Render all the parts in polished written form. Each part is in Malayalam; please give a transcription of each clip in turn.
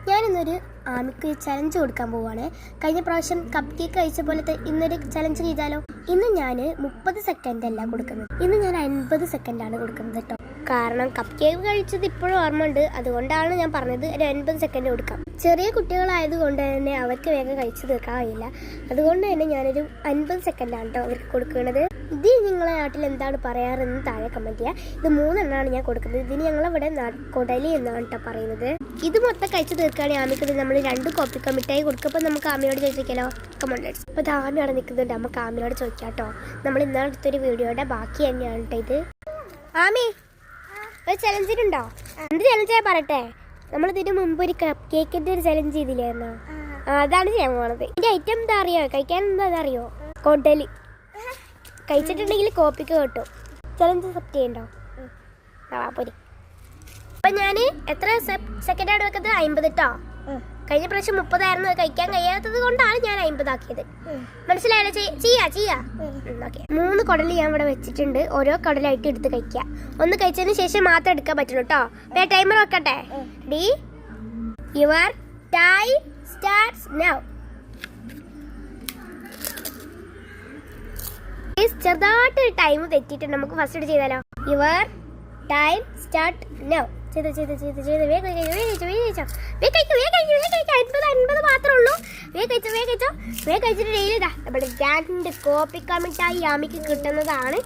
ഞാനിന്നൊരു ആമിക്ക് ചലഞ്ച് കൊടുക്കാൻ പോവുകയാണ്. കഴിഞ്ഞ പ്രാവശ്യം കപ്പ് കേക്ക് കഴിച്ച പോലത്തെ ഇന്നൊരു ചലഞ്ച് ചെയ്താലോ? ഇന്ന് ഞാൻ 30 സെക്കൻഡ് അല്ല കൊടുക്കുന്നത്, ഇന്ന് ഞാൻ 50 സെക്കൻഡാണ് കൊടുക്കുന്നത് കേട്ടോ. കാരണം കപ്പ് കേക്ക് കഴിച്ചത് ഇപ്പോഴും ഓർമ്മയുണ്ട്, അതുകൊണ്ടാണ് ഞാൻ പറഞ്ഞത് ഒരു 50 സെക്കൻഡ് കൊടുക്കാം. ചെറിയ കുട്ടികളായതുകൊണ്ട് തന്നെ അവർക്ക് വേഗം കഴിച്ചു തീർക്കാൻ കഴിയില്ല, അതുകൊണ്ട് തന്നെ ഞാനൊരു 50 സെക്കൻഡാണ് കേട്ടോ അവർക്ക് കൊടുക്കുന്നത്. ഇത് നിങ്ങളെ നാട്ടിൽ എന്താണ് പറയാറെന്ന് താഴെ കമൻറ്റ് ചെയ്യുക. ഇത് 3 എണ്ണമാണ് ഞാൻ കൊടുക്കുന്നത്. ഇതിന് ഞങ്ങളിവിടെ കൊടലി എന്നാണ് കേട്ടോ പറയുന്നത്. ഇത് മൊത്തം കഴിച്ചു തീർക്കുകയാണെങ്കിൽ ആമിക്ക് നമ്മൾ 2 കോപ്പിക്ക മിഠായി കൊടുക്കും. അപ്പോൾ നമുക്ക് ആമിയോട് ചോദിച്ചാലോ? കമൻറ്റ്. അപ്പോൾ ഇത് ആമി അവിടെ നിൽക്കുന്നുണ്ട്, നമുക്ക് ആമിയോട് ചോദിക്കാം കേട്ടോ. നമ്മൾ ഇന്നാളെ അടുത്തൊരു വീഡിയോയുടെ ബാക്കി തന്നെയാണ് കേട്ടോ ഇത്. ആമി ഒരു ചലഞ്ചിനുണ്ടോ? എന്ത് ചലഞ്ചാ പറയട്ടെ? നമ്മളിതിന് മുമ്പ് ഒരു കപ്പ് കേക്കിൻ്റെ ഒരു ചലഞ്ച് ചെയ്തില്ലായിരുന്നോ? അതാണ് ചെയ്യാൻ പോണത്. ഇതിൻ്റെ ഐറ്റം എന്താ അറിയോ? കഴിക്കാൻ എന്താ അറിയോ? കൊടലി. കഴിച്ചിട്ടുണ്ടെങ്കിൽ കോപ്പിക്ക് കിട്ടും. ചലഞ്ച് അക്സെപ്റ്റ് ചെയ്യണ്ടോ? പോരി. അപ്പം ഞാൻ എത്ര സെക്കൻഡാണ് വെക്കുന്നത്? 50 കേട്ടോ. കഴിഞ്ഞ പ്രാവശ്യം 30 ആയിരുന്നു, കഴിക്കാൻ കഴിയാത്തത് കൊണ്ടാണ് ഞാൻ 50 ആക്കിയത്. മനസ്സിലായല്ലോ? ചെയ്യാ ഓക്കെ. 3 കുടൽ ഞാൻ ഇവിടെ വെച്ചിട്ടുണ്ട്. ഓരോ കുടലായിട്ട് എടുത്ത് കഴിക്കുക. ഒന്ന് കഴിച്ചതിന് ശേഷം മാത്രം എടുക്കാൻ പറ്റുള്ളൂ കേട്ടോ. ടൈമർ വെക്കട്ടെ? Ready? Your time starts now. ചെറുതായിട്ട് ടൈം തെറ്റിയിട്ടുണ്ട്, നമുക്ക് ഫസ്റ്റ് ചെയ്താലോ? Your time start now. ചെയ്ത് വേഗം കഴിച്ചോ. 50 മാത്രമേ ഉള്ളൂ. വേഗം കഴിച്ചിട്ട് ഡെയിലി ഇതാ നമ്മുടെ 2 കോപ്പിക്ക മിഠായി ആമിക്ക് കിട്ടുന്നതാണ്.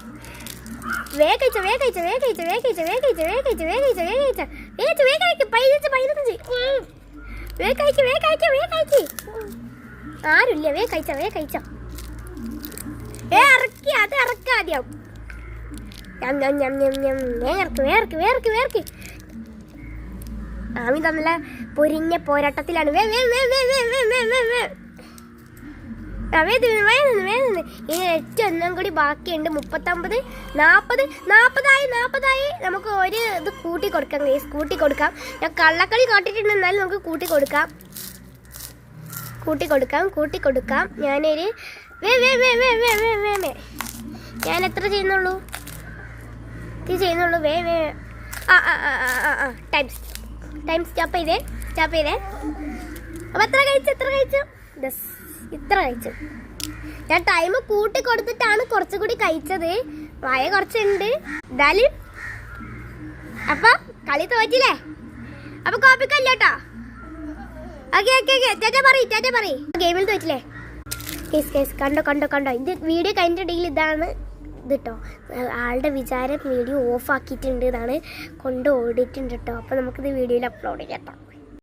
വേഗം കഴിച്ചോ. 15 ആരുമില്ല. വേഗം കഴിച്ചോ. ഇറക്കാദ്യം. ആമി തമ്മില പൊരിഞ്ഞ പോരാട്ടത്തിലാണ്. ഇനി ഏറ്റവും കൂടി ബാക്കിയുണ്ട്. 39, 40 നമുക്ക് ഒരു ഇത് കൂട്ടി കൊടുക്കാം. ഞാൻ കള്ളക്കളി കാട്ടിട്ടുണ്ട്, എന്നാലും നമുക്ക് കൂട്ടി കൊടുക്കാം. ഞാനൊരു ഞാൻ എത്ര ചെയ്യുന്നുള്ളൂ? ടൈം സ്റ്റോപ്പ് ചെയ്തേ. അപ്പൊ എത്ര കഴിച്ചു? ഇത്ര കഴിച്ചു. ഞാൻ ടൈം കൂട്ടി കൊടുത്തിട്ടാണ് കുറച്ചുകൂടി കഴിച്ചത്. വായ കുറച്ചുണ്ട് എന്തായാലും. അപ്പൊ കളി തോറ്റില്ലേ? അപ്പൊ കോപ്പിക്കല്ല കേട്ടോ. ടാറ്റ പറയ്. ഗെയിമിൽ തോറ്റില്ലേ? കണ്ടോ. ഇത് വീഡിയോ കഴിഞ്ഞിട്ടുണ്ടെങ്കിൽ ഇതാണ് ഇത് കേട്ടോ. ആളുടെ വിചാരം വീഡിയോ ഓഫ് ആക്കിയിട്ടുണ്ട്, ഇതാണ് കൊണ്ട് ഓടിയിട്ടുണ്ട് കേട്ടോ. അപ്പോൾ നമുക്കിത് വീഡിയോയിൽ അപ്ലോഡ് ചെയ്യാം കേട്ടോ.